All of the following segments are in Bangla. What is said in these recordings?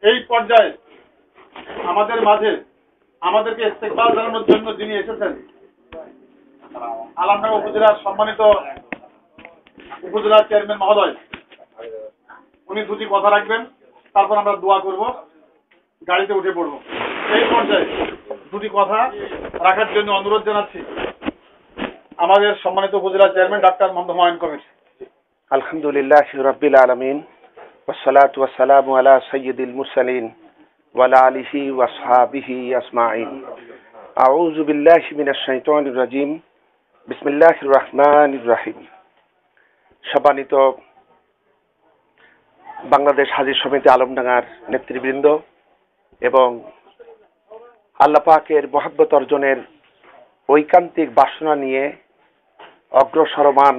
এই পর্যায়ে আমাদের মাঝে আমাদেরকে ইস্তেকবাল জানানোর জন্য যিনি এসেছেন, আলমডাঙ্গা উপজেলার সম্মানিত উপজেলা চেয়ারম্যান মহোদয়, উনি দুটি কথা রাখবেন, তারপর আমরা দোয়া করব, গাড়িতে উঠে পড়ব। এই পর্যায়ে দুটি কথা রাখার জন্য অনুরোধ জানাচ্ছি আমাদের সম্মানিত উপজেলা চেয়ারম্যান ডক্টর হুমায়ুন কবির। আলহামদুলিল্লাহ রাব্বিল আলামিন, ওয়াসসালাতু ওয়াসসালামু আলা সাইয়্যিদিল মুরসালিন ওয়া আলা আলিহি ওয়া আসহাবিহি আজমাইন। আউযু বিল্লাহি মিনাশ শাইতানির রাজিম। বিসমিল্লাহির রহমানির রহিম। সম্মানিত বাংলাদেশ হাজী সমিতি আলমডাঙ্গার নেতৃবৃন্দ এবং আল্লাহ পাকের মহব্বত অর্জনের ঐকান্তিক বাসনা নিয়ে অগ্রসরমান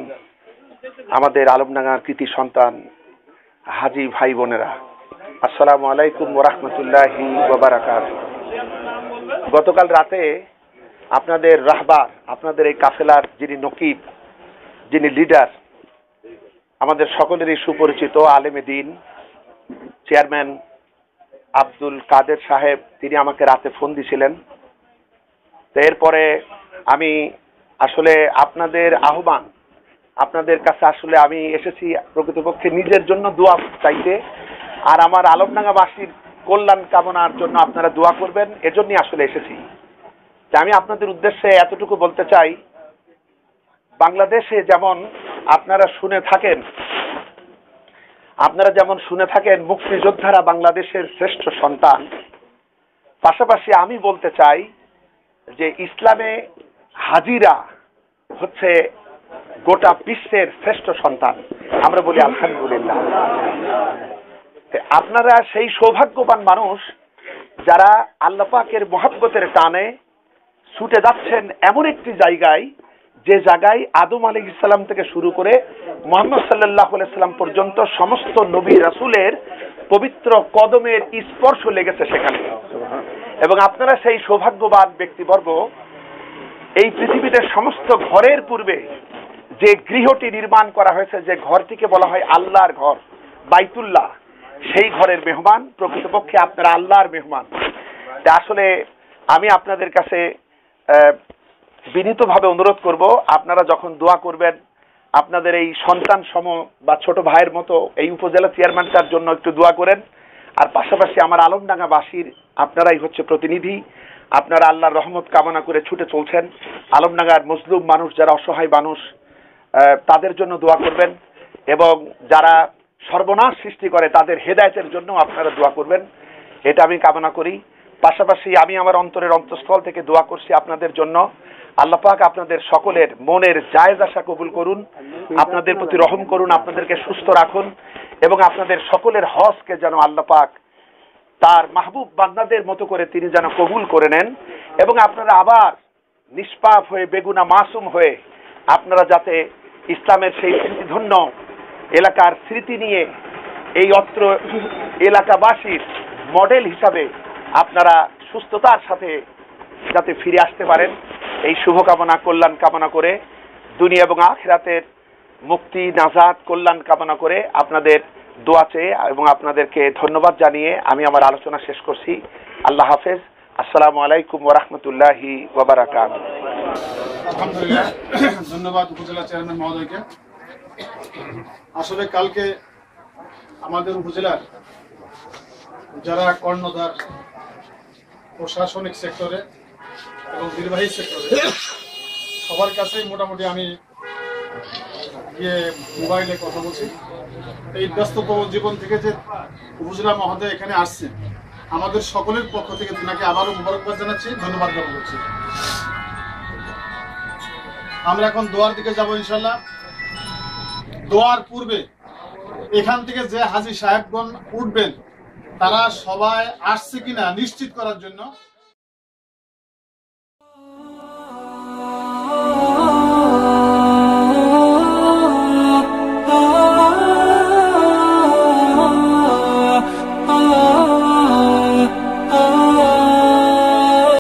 আমাদের আলমডাঙ্গার কৃতি সন্তান হাজী ভাই বোনেরা, আসসালামু আলাইকুম ওয়া রাহমাতুল্লাহি ওয়া বারাকাতুহু। গতকাল রাতে আপনাদের রাহবার, আপনাদের এই কাফেলার যিনি নকিব, যিনি লিডার, আমাদের সকলেরই সুপরিচিত আলেমে দ্বীন চেয়ারম্যান আব্দুল কাদের সাহেব, তিনি আমাকে রাতে ফোন দিয়েছিলেন। তো এরপরে আমি আসলে আপনাদের আহ্বান, আপনাদের কাছে আসলে আমি এসেছি প্রকৃতপক্ষে নিজের জন্য দোয়া চাইতে, আর আমার আলমডাঙ্গাবাসীর কল্যাণ কামনার জন্য আপনারা দোয়া করবেন, এজন্যই আসলে এসেছি। আমি আপনাদের উদ্দেশ্যে এতটুকু বলতে চাই, বাংলাদেশে যেমন আপনারা যেমন শুনে থাকেন মুক্তিযোদ্ধারা বাংলাদেশের শ্রেষ্ঠ সন্তান, পাশাপাশি আমি বলতে চাই যে ইসলামে হাজিরা হচ্ছে গোটা বিশ্বের শ্রেষ্ঠ সন্তান। আমরা বলি আলহামদুলিল্লাহ। আপনারা সেই সৌভাগ্যবান মানুষ যারা আল্লাহ পাকের মহব্বতের টানে ছুটে যাচ্ছেন এমন একটি জায়গায়, যে জায়গায় আদম আলাইহিস সালাম থেকে শুরু করে মুহাম্মদ সাল্লাল্লাহু আলাইহি সাল্লাম পর্যন্ত সমস্ত নবী রাসূলের পবিত্র কদমের স্পর্শ লেগেছে সেখানে। এবং আপনারা সেই সৌভাগ্যবান ব্যক্তিবর্গ, এই পৃথিবীতে সমস্ত ঘরের পূর্বে যে গৃহটি নির্মাণ করা হয়েছে, যে ঘরটিকে বলা হয় আল্লাহর ঘর, বাইতুল্লাহ, সেই ঘরের মেহমান। প্রকৃতপক্ষে আপনারা আল্লাহর মেহমান। আসলে আমি আপনাদের কাছে বিনীতভাবে অনুরোধ করব, আপনারা যখন দোয়া করবেন, আপনাদের এই সন্তান সম বা ছোট ভাইয়ের মতো এই উপজেলা চেয়ারম্যানটার জন্য একটু দোয়া করেন। আর পাশাপাশি আমার আলমডাঙ্গাবাসীর আপনারাই হচ্ছে প্রতিনিধি, আপনারা আল্লাহর রহমত কামনা করে ছুটে চলছেন। আলমডাঙ্গার মজলুম মানুষ, যারা অসহায় মানুষ, তাদের জন্য দোয়া করবেন, এবং যারা সর্বনাশ সৃষ্টি করে তাদের হেদায়েতের জন্য আপনারা দোয়া করবেন, এটা আমি কামনা করি। পাশাপাশি আমি আমার অন্তরের অন্তঃস্থল থেকে দোয়া করছি আপনাদের জন্য। আল্লাহ পাক আপনাদের সকলের মনের জায়েজ আশা কবুল করুন, আপনাদের প্রতি রহম করুন, আপনাদেরকে সুস্থ রাখুন, এবং আপনাদের সকলের হজকে যেন আল্লাহ পাক তার মাহবুব বান্দাদের মতো করে তিনি যেন কবুল করে নেন, এবং আপনারা আবার নিষ্পাপ হয়ে, বেগুনা মাসুম হয়ে, আপনারা যাতে ইসলামের সেই স্মৃতিধন্য এলাকার স্মৃতি নিয়ে এই অত্র এলাকাবাসীর মডেল হিসাবে আপনারা সুস্থতার সাথে যাতে ফিরে আসতে পারেন, এই শুভকামনা কল্যাণ কামনা করে, দুনিয়া এবং আখিরাতের মুক্তি নাজাত কল্যাণ কামনা করে আপনাদের দোয়া চেয়ে এবং আপনাদেরকে ধন্যবাদ জানিয়ে আমি আমার আলোচনা শেষ করছি। আল্লাহ হাফেজ। আসসালামু আলাইকুম ওয়া রাহমাতুল্লাহি ওয়া বারাকাতুহু। আলহামদুলিল্লাহ, ধন্যবাদ উপজেলা চেয়ারম্যান মহোদয়কে। আসলে কালকে আমাদের উপজেলার যারা কর্ণধার প্রশাসনিক সেক্টরে এবং নির্বাহী সেক্টরে, সবার কাছেই মোটামুটি আমি গিয়ে মোবাইলে কথা বলছি। এই ব্যস্ততম জীবন থেকে যে উপজেলা মহোদয় এখানে আসছেন, আমাদের সকলের পক্ষ থেকে তিনাকে আবারও মোবারকবাদ জানাচ্ছি, ধন্যবাদ জ্ঞাপন করছি। আমরা এখন দোয়ার দিকে যাব ইনশাল্লাহ। দোয়ার পূর্বে এখান থেকে যে হাজী সাহেবগণ উঠবেন, তারা সবাই আসছে কিনা নিশ্চিত করার জন্য